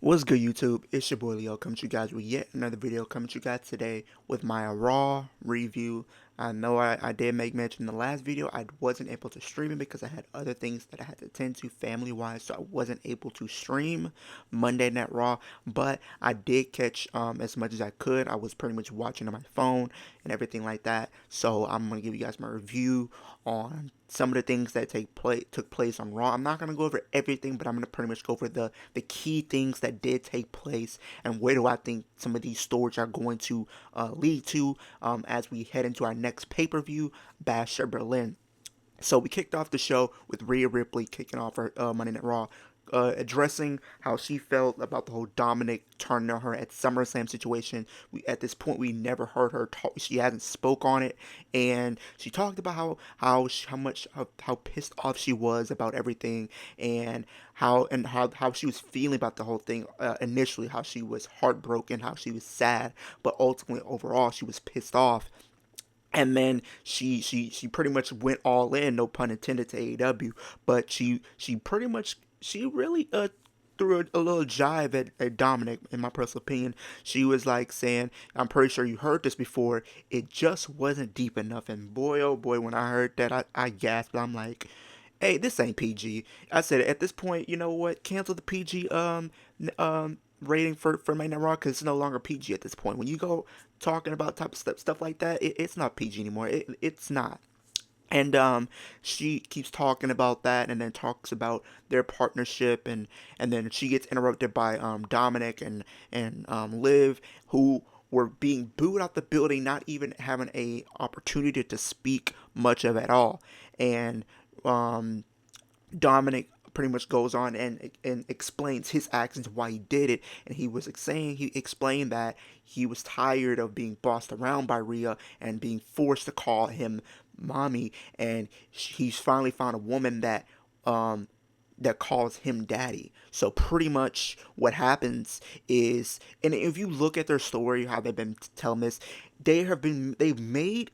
What's good, YouTube? It's your boy Leo coming to you guys with yet another video coming to you guys today with my Raw review. I know I did make mention in the last video I wasn't able to stream it because I had other things that I had to attend to family-wise, so I wasn't able to stream Monday Night Raw, but I did catch as much as I could. I was pretty much watching on my phone and everything like that, so I'm going to give you guys my review on some of the things that took place on Raw. I'm not gonna go over everything, but I'm gonna pretty much go over the key things that did take place and where do I think some of these stories are going to lead to as we head into our next pay-per-view, Bash at Berlin. So we kicked off the show with Rhea Ripley kicking off her Monday Night Raw, addressing how she felt about the whole Dominic turning on her at SummerSlam situation. At this point we never heard her talk. She hasn't spoke on it, and she talked about how pissed off she was about everything, and how she was feeling about the whole thing initially. How she was heartbroken, how she was sad, but ultimately overall she was pissed off. And then she pretty much went all in, no pun intended, to AEW. But she pretty much she really threw a little jive at Dominic. In my personal opinion, she was like saying, "I'm pretty sure you heard this before. It just wasn't deep enough." And boy, oh boy, when I heard that, I gasped. I'm like, "Hey, this ain't PG." I said at this point, you know what? Cancel the PG rating for Monday Night Raw because it's no longer PG at this point. When you go talking about type of stuff like that, it's not PG anymore. It's not. And she keeps talking about that, and then talks about their partnership, and then she gets interrupted by Dominic and Liv, who were being booed out the building, not even having a opportunity to speak much of at all. And um, Dominic pretty much goes on and explains his actions, why he did it, and he explained that he was tired of being bossed around by Rhea and being forced to call him mommy, and he's finally found a woman um that calls him daddy. So pretty much what happens is, and if you look at their story, how they've been telling this, they've made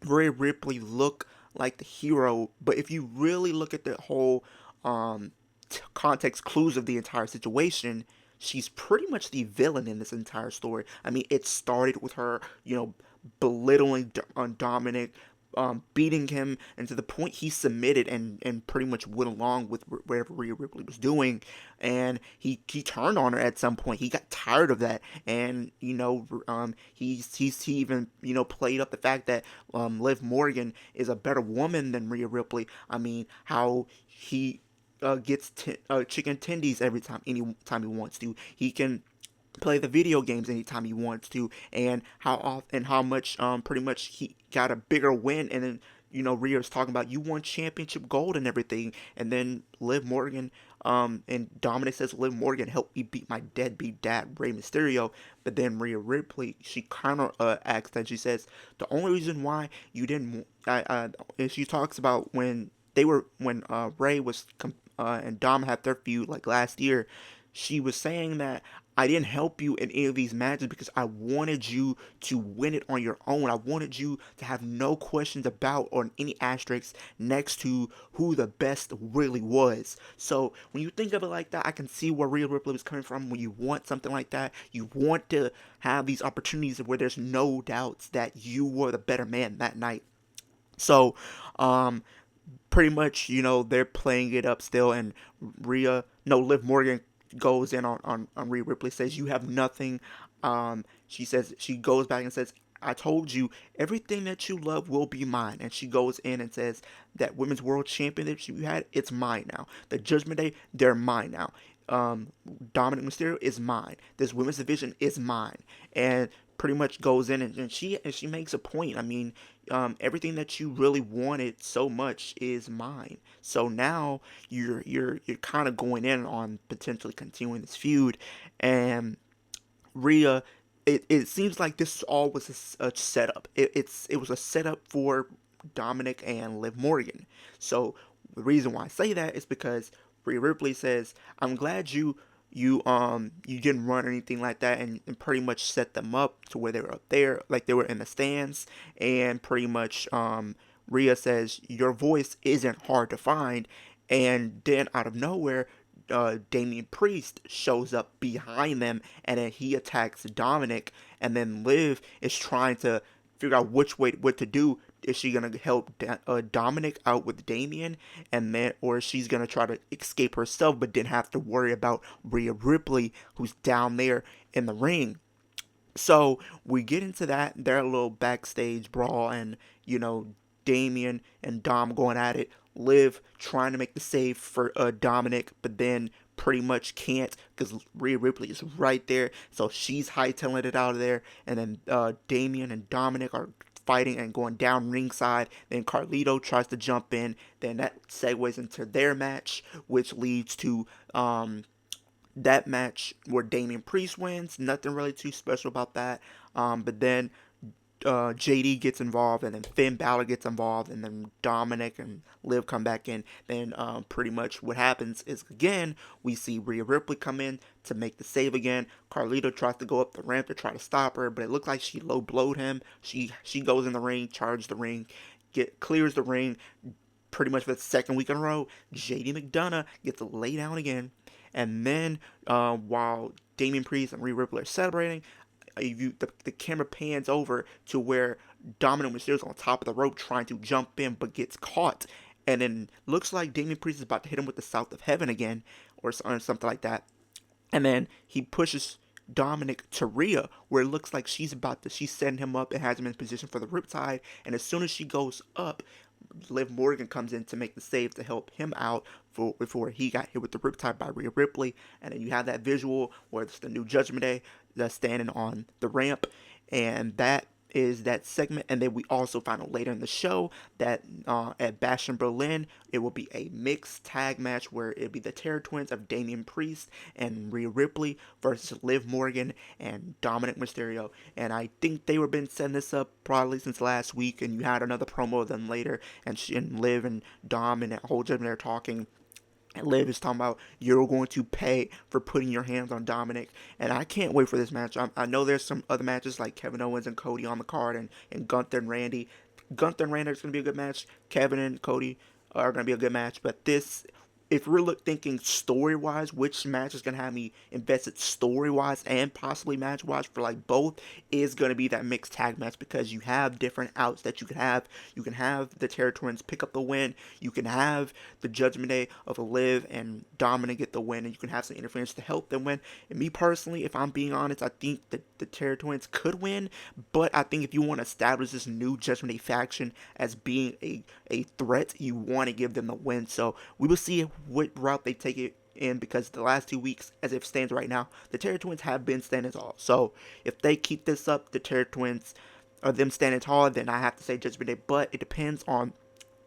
Rhea Ripley look like the hero, but if you really look at the whole um, context clues of the entire situation, she's pretty much the villain in this entire story. I mean, it started with her, belittling on Dominic, beating him, and to the point he submitted and pretty much went along with whatever Rhea Ripley was doing. And he turned on her at some point. He got tired of that, and he even played up the fact that Liv Morgan is a better woman than Rhea Ripley. I mean, how he gets chicken tendies anytime he wants to. He can play the video games anytime he wants to, and how much pretty much he got a bigger win. And then Rhea's talking about, you won championship gold and everything, and then Liv Morgan and Dominic says Liv Morgan helped me beat my deadbeat dad Rey Mysterio. But then Rhea Ripley, she kind of asks, and she says the only reason why you didn't and she talks about when Rey was and Dom had their feud like last year. She was saying that I didn't help you in any of these matches because I wanted you to win it on your own. I wanted you to have no questions about or any asterisks next to who the best really was. So when you think of it like that, I can see where Rhea Ripley was coming from. When you want something like that, you want to have these opportunities where there's no doubts that you were the better man that night. So, pretty much, they're playing it up still, and Liv Morgan goes in on Rhea Ripley, says, you have nothing. She says, she goes back and says, I told you everything that you love will be mine. And she goes in and says that women's world championship you had, it's mine now. The Judgment Day, they're mine now. Um, Dominic Mysterio is mine. This women's division is mine. And pretty much goes in and she makes a point. I mean, everything that you really wanted so much is mine. So now you're kind of going in on potentially continuing this feud, and Rhea. It seems like this all was a setup. It was a setup for Dominic and Liv Morgan. So the reason why I say that is because Rhea Ripley says, "I'm glad you didn't run or anything like that, and pretty much set them up to where they were up there, like they were in the stands." And pretty much Rhea says, your voice isn't hard to find. And then out of nowhere, Damian Priest shows up behind them, and then he attacks Dominic, and then Liv is trying to figure out what to do. Is she gonna help Dominic out with Damian, and then, or she's gonna try to escape herself, but then have to worry about Rhea Ripley, who's down there in the ring. So we get into that, their little backstage brawl, and Damian and Dom going at it. Liv trying to make the save for Dominic, but then pretty much can't because Rhea Ripley is right there. So she's hightailing it out of there, and then Damian and Dominic are fighting and going down ringside. Then Carlito tries to jump in. Then that segues into their match, which leads to that match where Damian Priest wins. Nothing really too special about that. But then JD gets involved, and then Finn Balor gets involved, and then Dominic and Liv come back in. Then pretty much what happens is, again, we see Rhea Ripley come in to make the save again. Carlito tries to go up the ramp to try to stop her, but it looks like she low blowed him. She goes in the ring, charges the ring, clears the ring. Pretty much for the second week in a row, JD McDonough gets laid down again. And then while Damian Priest and Rhea Ripley are celebrating, the camera pans over to where Dominic Mysterio's on top of the rope trying to jump in, but gets caught. And then looks like Damian Priest is about to hit him with the South of Heaven again, or something like that. And then he pushes Dominic to Rhea, where it looks like she's setting him up and has him in position for the riptide. And as soon as she goes up, Liv Morgan comes in to make the save to help him out before he got hit with the riptide by Rhea Ripley. And then you have that visual where it's the new Judgment Day that's standing on the ramp, and that is that segment. And then we also find out later in the show that at Bash in Berlin, it will be a mixed tag match where it'll be the Terror Twins of Damian Priest and Rhea Ripley versus Liv Morgan and Dominic Mysterio. And I think they were been setting this up probably since last week, and you had another promo of them later, and Liv and Dom and that whole Judgment Day talking. And Liv is talking about, you're going to pay for putting your hands on Dominic. And I can't wait for this match. I know there's some other matches like Kevin Owens and Cody on the card, and Gunther and Randy. Gunther and Randy is going to be a good match. Kevin and Cody are going to be a good match. But this, if we're thinking story-wise, which match is going to have me invested story-wise and possibly match-wise for like both, is going to be that mixed tag match, because you have different outs that you can have. You can have the Terror Twins pick up the win. You can have the Judgment Day of Liv and Dominic get the win, and you can have some interference to help them win. And me personally, if I'm being honest, I think that the Terror Twins could win, but I think if you want to establish this new Judgment Day faction as being a threat, you want to give them the win. So we will see what route they take it in, because the last 2 weeks, as it stands right now, the Terror Twins have been standing tall. So if they keep this up, the Terror Twins are them standing tall, then I have to say Judgment Day. But it depends on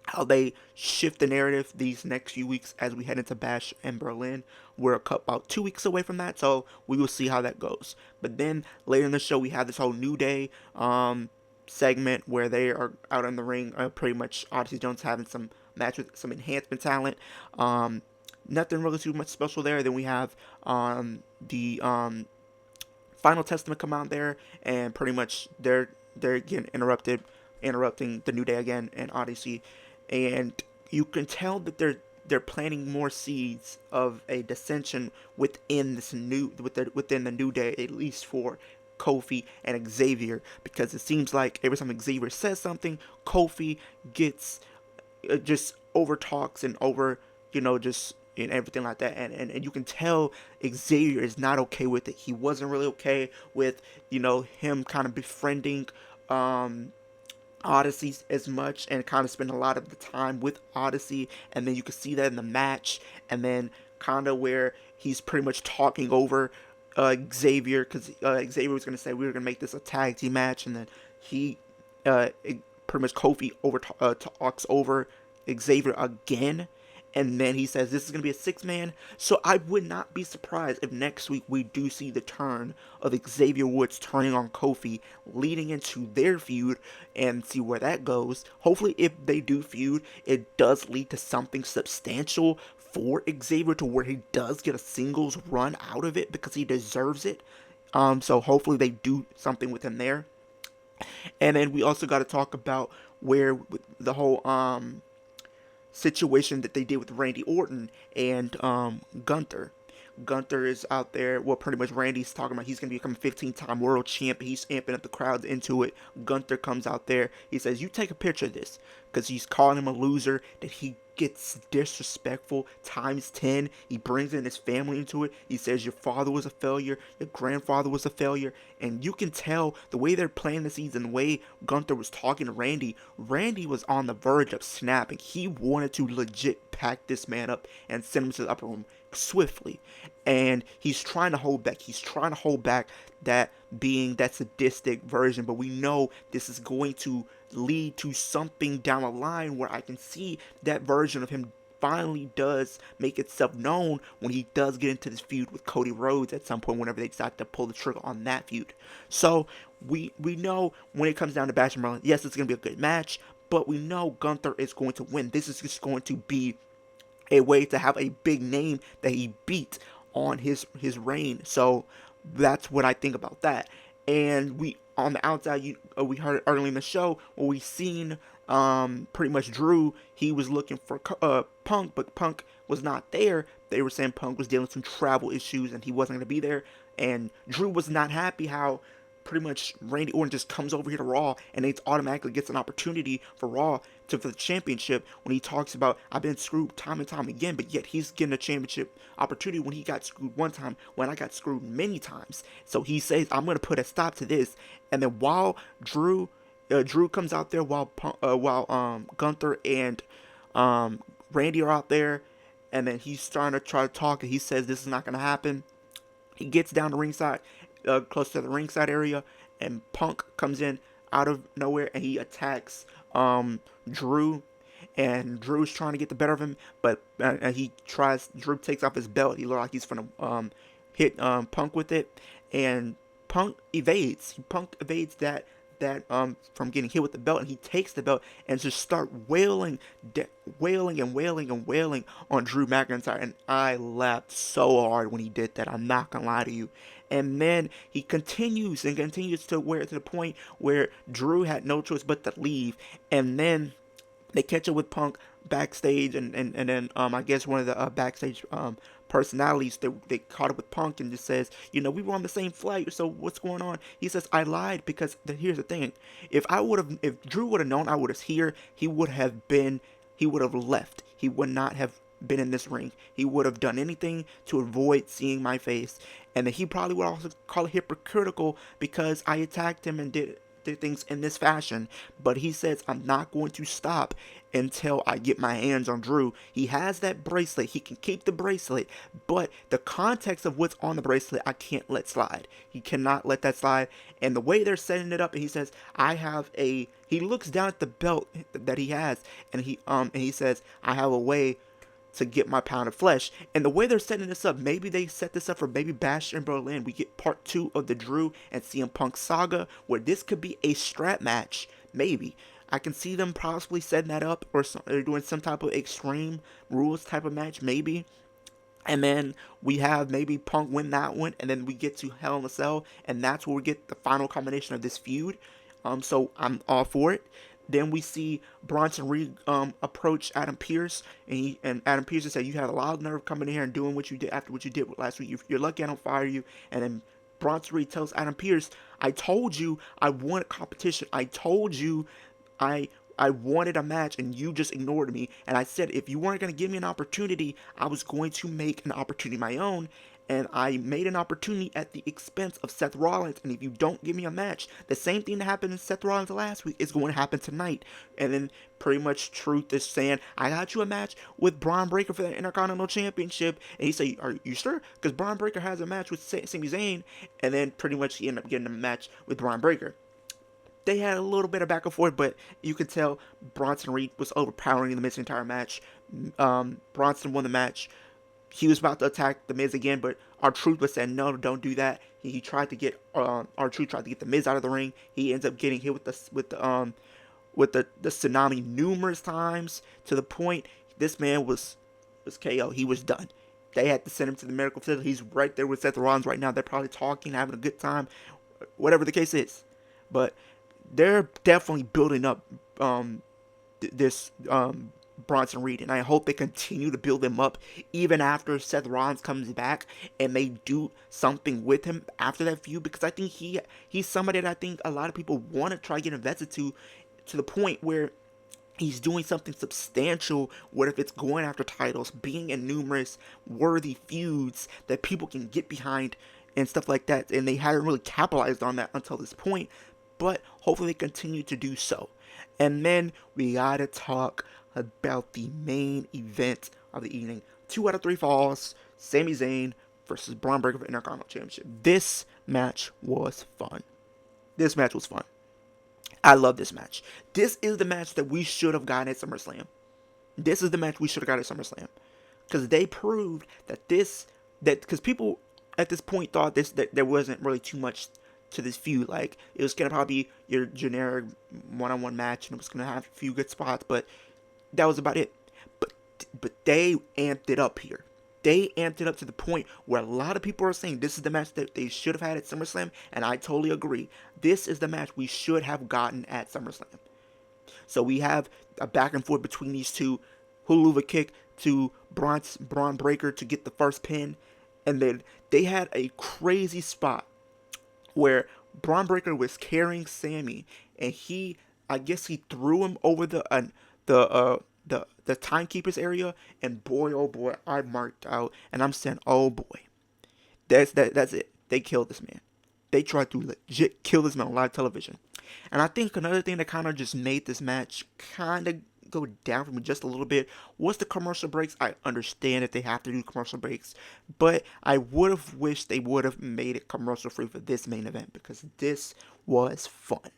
how they shift the narrative these next few weeks as we head into Bash in Berlin. We're about 2 weeks away from that, so we will see how that goes. But then later in the show, we have this whole New Day segment where they are out in the ring. Pretty much Odyssey Jones having some match with some enhancement talent. Nothing really too much special there. Then we have the Final Testament come out there, and pretty much they're getting interrupting the New Day again and Odyssey, and you can tell that they're planting more seeds of a dissension within the New Day, at least for Kofi and Xavier, because it seems like every time Xavier says something, Kofi gets just over talks and over, just and everything like that, and you can tell Xavier is not okay with it. He wasn't really okay with him kind of befriending Odyssey as much, and kind of spend a lot of the time with Odyssey, and then you can see that in the match, and then kind of where he's pretty much talking over Xavier, because Xavier was going to say we were going to make this a tag team match, and then he pretty much Kofi talks over Xavier again, and then he says this is going to be a 6-man. So I would not be surprised if next week we do see the turn of Xavier Woods turning on Kofi, leading into their feud, and see where that goes. Hopefully, if they do feud, it does lead to something substantial for Xavier, to where he does get a singles run out of it, because he deserves it. So hopefully they do something with him there. And then we also got to talk about where the whole situation that they did with Randy Orton and Gunther. Gunther is out there. Well, pretty much Randy's talking about he's going to become a 15-time world champ. He's amping up the crowds into it. Gunther comes out there. He says, "You take a picture of this," because he's calling him a loser. That he gets disrespectful times 10. He brings in his family into it. He says your father was a failure, your grandfather was a failure, and you can tell the way they're playing the scenes and the way Gunther was talking to Randy. Randy was on the verge of snapping. He wanted to legit pack this man up and send him to the upper room swiftly, and he's trying to hold back. He's trying to hold back that sadistic version, but we know this is going to lead to something down the line where I can see that version of him finally does make itself known when he does get into this feud with Cody Rhodes at some point, whenever they decide to pull the trigger on that feud. So we know when it comes down to Bash and Merlin, yes, it's going to be a good match, but we know Gunther is going to win. This is just going to be a way to have a big name that he beat on his reign. So that's what I think about that. And we on the outside, we heard early in the show where we seen pretty much Drew. He was looking for Punk, but Punk was not there. They were saying Punk was dealing with some travel issues and he wasn't going to be there. And Drew was not happy how pretty much Randy Orton just comes over here to Raw and it automatically gets an opportunity for Raw for the championship, when he talks about, "I've been screwed time and time again," but yet he's getting a championship opportunity when he got screwed one time, when I got screwed many times. So he says, "I'm going to put a stop to this." And then while Drew comes out there, while Gunther and Randy are out there, and then he's starting to try to talk, and he says this is not going to happen. He gets down to ringside, close to the ringside area, and Punk comes in out of nowhere and he attacks Drew. And Drew's trying to get the better of him, but Drew takes off his belt. He looks like he's gonna hit Punk with it, and Punk evades. Punk evades that from getting hit with the belt, and he takes the belt and just start wailing on Drew McIntyre. And I laughed so hard when he did that. I'm not gonna lie to you. And then he continues to the point where Drew had no choice but to leave. And then they catch up with Punk backstage, and then I guess one of the backstage personalities, they caught up with Punk and just says, "We were on the same flight, so what's going on?" He says, "I lied because here's the thing: if Drew would have known I was here, he would have left. He would not have been in this ring. He would have done anything to avoid seeing my face, and then he probably would also call it hypocritical because I attacked him and did things in this fashion." But he says, "I'm not going to stop until I get my hands on Drew." He has that bracelet. He can keep the bracelet, but the context of what's on the bracelet, I can't let slide. He cannot let that slide. And the way they're setting it up, and he says, he looks down at the belt that he has, and he says, "I have a way to get my pound of flesh." And the way they're setting this up, maybe they set this up for maybe Bash in Berlin. We get part 2 of the Drew and CM Punk saga, where this could be a strap match. Maybe I can see them possibly setting that up, or they're doing some type of Extreme Rules type of match, maybe. And then we have maybe Punk win that one, and then we get to Hell in a Cell, and that's where we get the final combination of this feud. So I'm all for it. Then we see Bronson Reed approach Adam Pearce, and Adam Pearce said, "You had a lot of nerve coming in here and doing what you did after what you did last week. You're lucky I don't fire you." And then Bronson Reed tells Adam Pearce, "I told you I wanted competition. I told you I wanted a match, and you just ignored me. And I said if you weren't going to give me an opportunity, I was going to make an opportunity of my own. And I made an opportunity at the expense of Seth Rollins. And if you don't give me a match, the same thing that happened to Seth Rollins last week is going to happen tonight." And then pretty much Truth is saying, "I got you a match with Braun Breaker for the Intercontinental Championship." And he said, "Are you sure? Because Braun Breaker has a match with Sami Zayn." And then pretty much he ended up getting a match with Braun Breaker. They had a little bit of back and forth, but you could tell Bronson Reed was overpowering the Miz entire match. Bronson won the match. He was about to attack the Miz again, but R-Truth was saying, "No, don't do that." He tried to get R-Truth tried to get the Miz out of the ring. He ends up getting hit with the tsunami numerous times, to the point this man was KO. He was done. They had to send him to the medical facility. He's right there with Seth Rollins right now. They're probably talking, having a good time, whatever the case is. But they're definitely building up this Bronson Reed, and I hope they continue to build him up even after Seth Rollins comes back and they do something with him after that feud, because I think he's somebody that I think a lot of people want to try to get invested to the point where he's doing something substantial. What if it's going after titles, being in numerous worthy feuds that people can get behind and stuff like that, and they haven't really capitalized on that until this point, but hopefully they continue to do so. And then we gotta talk about the main event of the evening. 2 out of 3 falls, Sami Zayn versus Braun Breaker for Intercontinental Championship. This match was fun. This match was fun. I love this match. This is the match that we should have gotten at SummerSlam. This is the match we should have got at SummerSlam. Because they proved because people at this point thought that there wasn't really too much to this feud. Like, it was going to probably be your generic one-on-one match, and it was going to have a few good spots, but that was about it. But they amped it up here. They amped it up to the point where a lot of people are saying this is the match that they should have had at SummerSlam, and I totally agree. This is the match we should have gotten at SummerSlam. So we have a back and forth between these two, Huluva kick to Braun Breaker to get the first pin, and then they had a crazy spot where Braun Breaker was carrying Sami, and I guess he threw him over the timekeeper's area, and boy, oh boy, I marked out, and I'm saying, oh boy, that's it. They killed this man. They tried to legit kill this man on live television. And I think another thing that kind of just made this match kind of go down for me just a little bit was the commercial breaks. I understand that they have to do commercial breaks, but I would have wished they would have made it commercial free for this main event, because this was fun.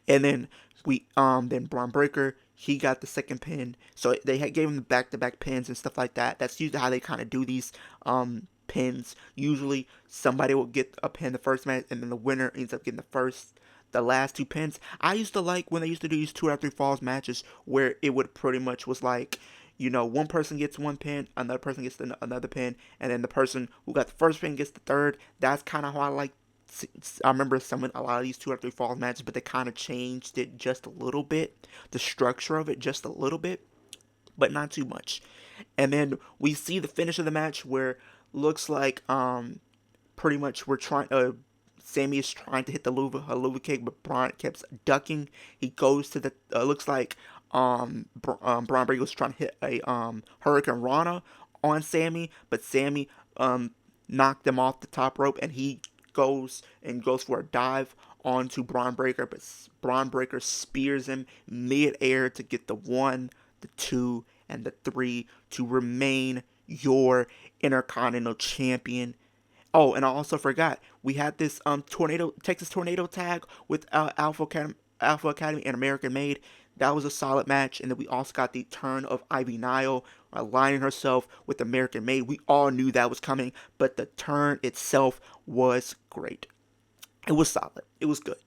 And then then Braun Breaker, he got the second pin. So they gave him the back-to-back pins and stuff like that. That's usually how they kind of do these pins. Usually somebody will get a pin the first match, and then the winner ends up getting the last 2 pins. I used to like when they used to do these 2 out of 3 falls matches where it would pretty much was like, one person gets 1 pin, another person gets another pin, and then the person who got the first pin gets the third. That's kind of how I remember a lot of these 2 out of 3 falls matches, but they kind of changed it just a little bit, the structure of it just a little bit, but not too much. And then we see the finish of the match where looks like pretty much Sami is trying to hit the Huluva kick, but Braun keeps ducking. He goes to the looks like Braun Breaker was trying to hit a Hurricane Rana on Sami, but Sami knocked him off the top rope, and he goes for a dive onto Braun Breaker, but Braun Breaker spears him mid-air to get the 1, the 2, and the 3 to remain your Intercontinental Champion. Oh, and I also forgot, we had this Texas Tornado tag with Alpha Academy and American Made. That was a solid match. And then we also got the turn of Ivy Nile aligning herself with American Made. We all knew that was coming, but the turn itself was great. It was solid. It was good.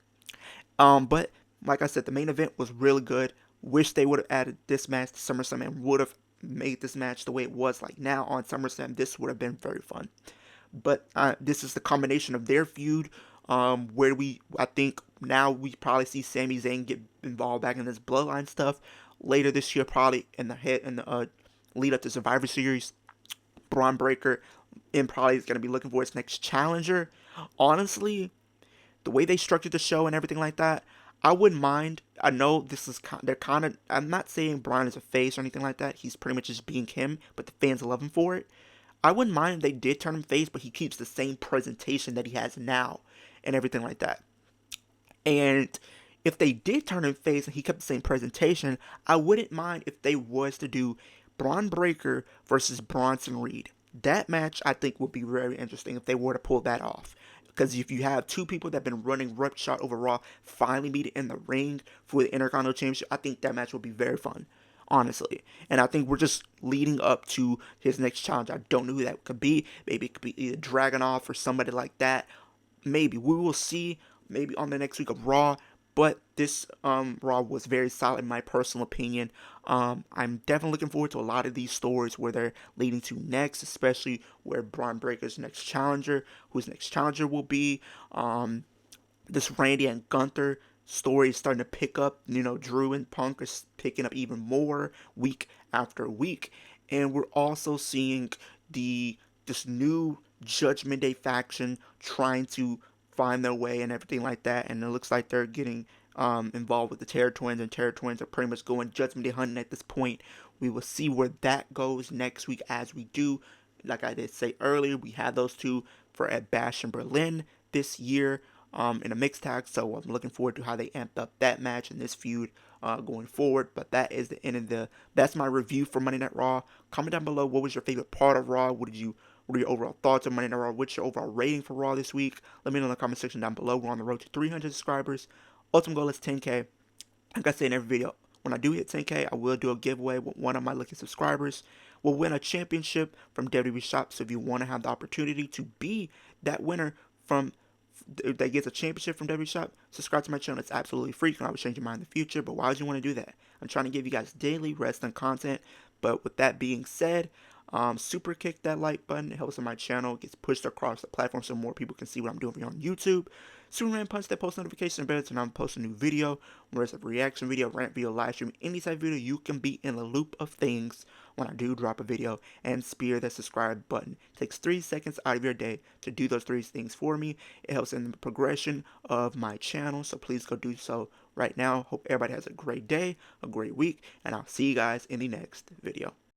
But like I said, the main event was really good. Wish they would have added this match to SummerSlam and would have made this match the way it was like now on SummerSlam. This would have been very fun. But this is the combination of their feud, where I think now we probably see Sami Zayn get involved back in this bloodline stuff later this year, probably in the lead up to Survivor Series. Braun Breaker probably is going to be looking for his next challenger. Honestly, the way they structured the show and everything like that, I wouldn't mind. I know I'm not saying Braun is a face or anything like that. He's pretty much just being him, but the fans love him for it. I wouldn't mind if they did turn him face, but he keeps the same presentation that he has now and everything like that. And if they did turn him face and he kept the same presentation, I wouldn't mind if they was to do Braun Breaker versus Bronson Reed. That match, I think, would be very interesting if they were to pull that off. Because if you have 2 people that have been running roughshod over Raw finally meet in the ring for the Intercontinental Championship, I think that match would be very fun. Honestly. And I think we're just leading up to his next challenge. I don't know who that could be. Maybe it could be either Dragunov or somebody like that. Maybe. We will see. Maybe on the next week of Raw. But this Raw was very solid in my personal opinion. I'm definitely looking forward to a lot of these stories where they're leading to next, especially where Braun Breaker's next challenger, whose next challenger will be. This Randy and Gunther story is starting to pick up. Drew and Punk are picking up even more week after week. And we're also seeing this new Judgment Day faction trying to find their way and everything like that. And it looks like they're getting involved with the Terror Twins, and Terror Twins are pretty much going Judgment Day hunting at this point. We will see where that goes next week as we do. Like I did say earlier, we have those two for at Bash in Berlin this year in a mixed tag. So I'm looking forward to how they amped up that match and this feud going forward. But that is the end of that's my review for Monday Night Raw. Comment down below what was your favorite part of Raw. What are your overall thoughts on Monday Night Raw? What's your overall rating for Raw this week? Let me know in the comment section down below. We're on the road to 300 subscribers. Ultimate goal is 10K. Like I say in every video, when I do hit 10K, I will do a giveaway with one of my lucky subscribers. We'll win a championship from WWE Shop. So if you want to have the opportunity to be that winner that gets a championship from WWE Shop, subscribe to my channel. It's absolutely free. You can always change your mind in the future. But why would you want to do that? I'm trying to give you guys daily wrestling content. But with that being said, super kick that like button. It helps on my channel. It gets pushed across the platform so more people can see what I'm doing here on YouTube. Superman Punch that post notification bell so now I'm posting a new video, whether it's a reaction video, rant video, live stream, any type of video. You can be in the loop of things when I do drop a video. And spear that subscribe button. It takes 3 seconds out of your day to do those 3 things for me. It helps in the progression of my channel, so please go do so right now. Hope everybody has a great day, a great week, and I'll see you guys in the next video.